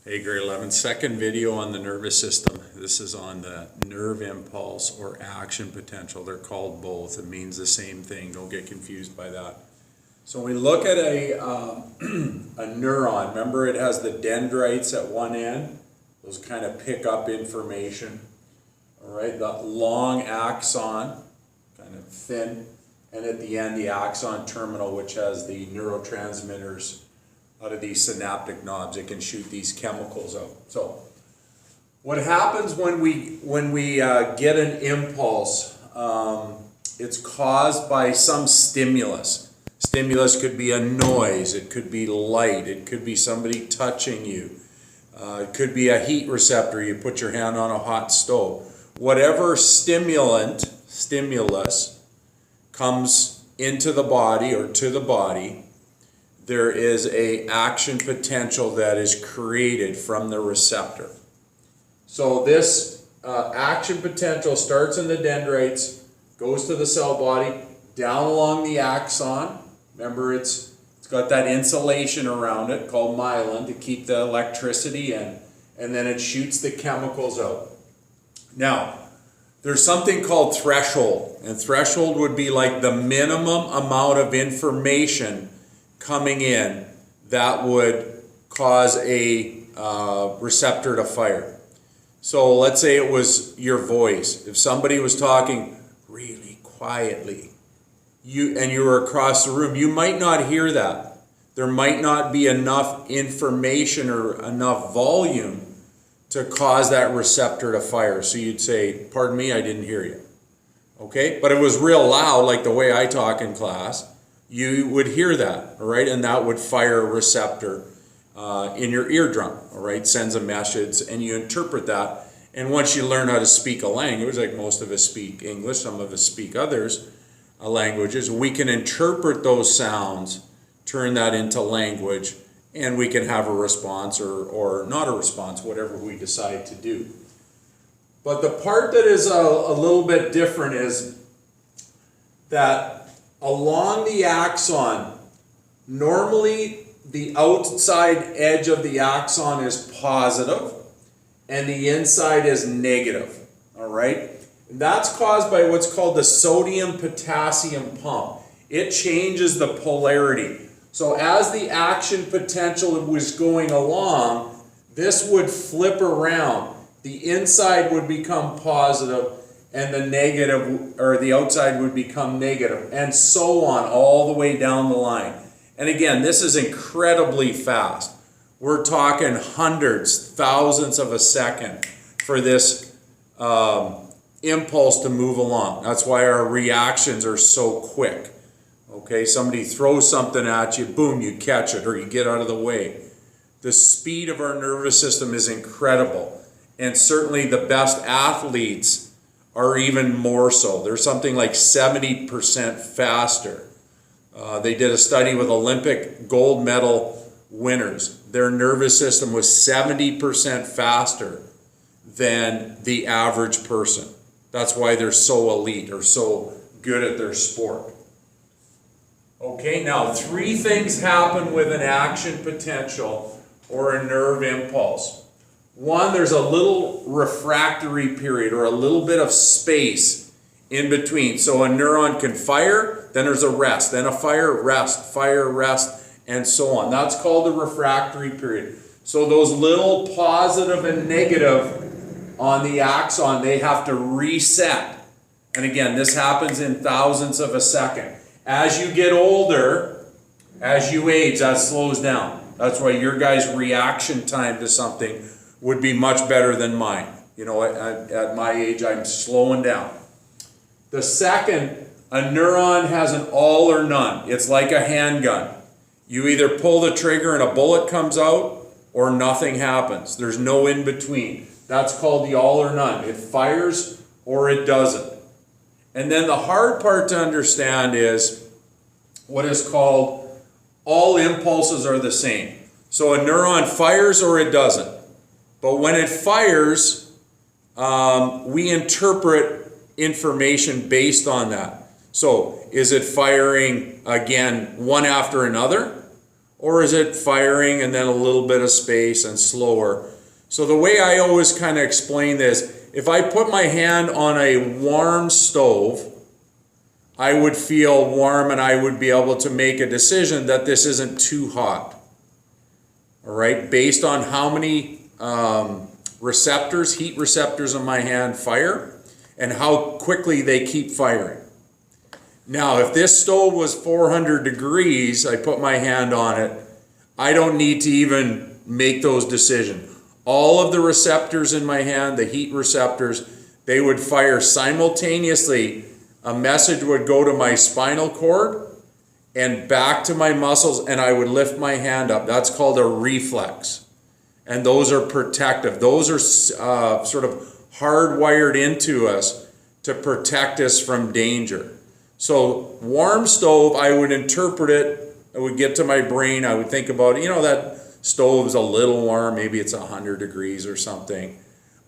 Hey, grade 11, second video on the nervous system. This is on the nerve impulse or action potential. They're called both. It means the same thing. Don't get confused by that. So when we look at a neuron, remember it has the dendrites at one end. Those kind of pick up information. All right, the long axon, kind of thin, and at the end the axon terminal, which has the neurotransmitters out of these synaptic knobs. It can shoot these chemicals out. So what happens when we get an impulse, it's caused by some stimulus. Stimulus could be a noise, it could be light, it could be somebody touching you, it could be a heat receptor, you put your hand on a hot stove. Whatever stimulus comes into the body or to the body, there is a action potential that is created from the receptor. So this action potential starts in the dendrites, goes to the cell body, down along the axon. Remember, it's got that insulation around it called myelin to keep the electricity in, and then it shoots the chemicals out. Now, there's something called threshold, and threshold would be like the minimum amount of information coming in that would cause a receptor to fire. So let's say it was your voice. If somebody was talking really quietly, and you were across the room, you might not hear that. There might not be enough information or enough volume to cause that receptor to fire. So you'd say, "Pardon me, I didn't hear you." Okay? But it was real loud, like the way I talk in class. You would hear that, all right? And that would fire a receptor in your eardrum, all right? Sends a message, and you interpret that. And once you learn how to speak a language, like most of us speak English, some of us speak others languages, we can interpret those sounds, turn that into language, and we can have a response or not a response, whatever we decide to do. But the part that is a little bit different is that along the axon, normally the outside edge of the axon is positive and the inside is negative, all right? And that's caused by what's called the sodium-potassium pump. It changes the polarity. So as the action potential was going along, this would flip around. The inside would become positive, and the negative, or the outside, would become negative, and so on, all the way down the line. And again, this is incredibly fast. We're talking hundreds, thousands of a second for this impulse to move along. That's why our reactions are so quick. Okay, somebody throws something at you, boom, you catch it, or you get out of the way. The speed of our nervous system is incredible, and certainly the best athletes are even more so. They're something like 70% faster. They did a study with Olympic gold medal winners. Their nervous system was 70% faster than the average person. That's why they're so elite or so good at their sport. Okay, now 3 things happen with an action potential or a nerve impulse. One, there's a little refractory period or a little bit of space in between. So a neuron can fire, then there's a rest, then a fire, rest, and so on. That's called the refractory period. So those little positive and negative on the axon, they have to reset. And again, this happens in thousandths of a second. As you get older, as you age, that slows down. That's why your guys' reaction time to something would be much better than mine. You know, at my age, I'm slowing down. The second, a neuron has an all or none. It's like a handgun. You either pull the trigger and a bullet comes out, or nothing happens. There's no in between. That's called the all or none. It fires or it doesn't. And then the hard part to understand is what is called all impulses are the same. So a neuron fires or it doesn't. But when it fires, we interpret information based on that. So is it firing again one after another? Or is it firing and then a little bit of space and slower? So the way I always kind of explain this, if I put my hand on a warm stove, I would feel warm and I would be able to make a decision that this isn't too hot. All right, based on how many receptors, heat receptors in my hand fire and how quickly they keep firing. Now, if this stove was 400 degrees, I put my hand on it, I don't need to even make those decisions. All of the receptors in my hand, the heat receptors, they would fire simultaneously. A message would go to my spinal cord and back to my muscles, and I would lift my hand up. That's called a reflex. And those are protective. Those are sort of hardwired into us to protect us from danger. So warm stove, I would interpret it. I would get to my brain. I would think about, that stove's a little warm. Maybe it's 100 degrees or something.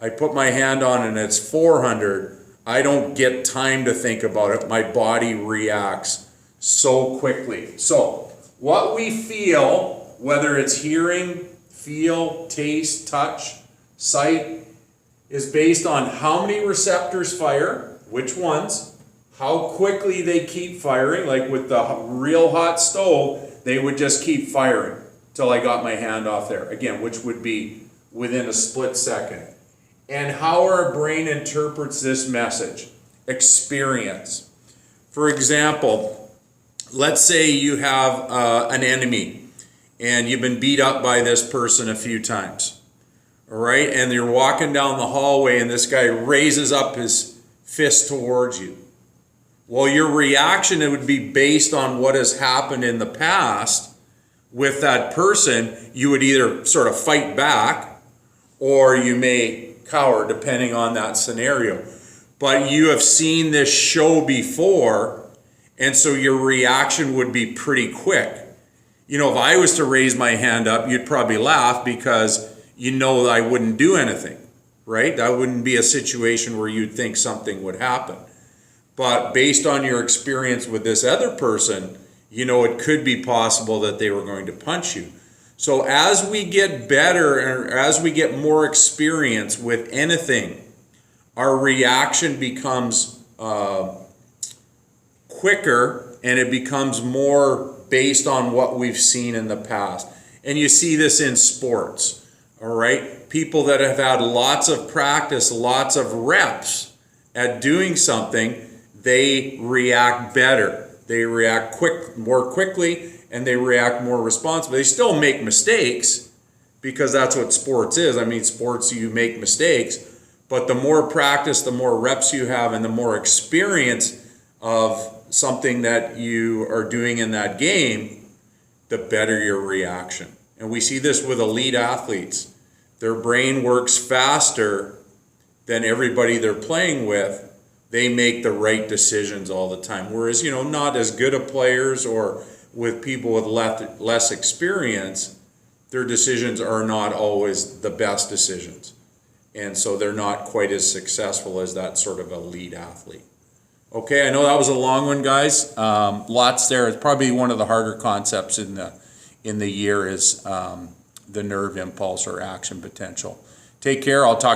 I put my hand on it and it's 400. I don't get time to think about it. My body reacts so quickly. So what we feel, whether it's hearing, feel, taste, touch, sight, is based on how many receptors fire, which ones, how quickly they keep firing. Like with the real hot stove, they would just keep firing till I got my hand off there. Again, which would be within a split second. And how our brain interprets this message. Experience. For example, let's say you have an enemy and you've been beat up by this person a few times. All right? And you're walking down the hallway and this guy raises up his fist towards you. Well, your reaction, it would be based on what has happened in the past with that person. You would either sort of fight back or you may cower, depending on that scenario. But you have seen this show before, and so your reaction would be pretty quick. If I was to raise my hand up, you'd probably laugh because that I wouldn't do anything, right? That wouldn't be a situation where you'd think something would happen. But based on your experience with this other person, it could be possible that they were going to punch you. So as we get better and as we get more experience with anything, our reaction becomes quicker and it becomes more based on what we've seen in the past. And you see this in sports, all right? People that have had lots of practice, lots of reps at doing something, they react better. They react more quickly, and they react more responsibly. They still make mistakes because that's what sports is. I mean, sports, you make mistakes, but the more practice, the more reps you have, and the more experience of something that you are doing in that game, the better your reaction. And we see this with elite athletes. Their brain works faster than everybody they're playing with. They make the right decisions all the time. Whereas, not as good of players or with people with less experience, their decisions are not always the best decisions. And so they're not quite as successful as that sort of elite athlete. Okay, I know that was a long one, guys. Lots there. It's probably one of the harder concepts in the year is the nerve impulse or action potential. Take care. I'll talk to you.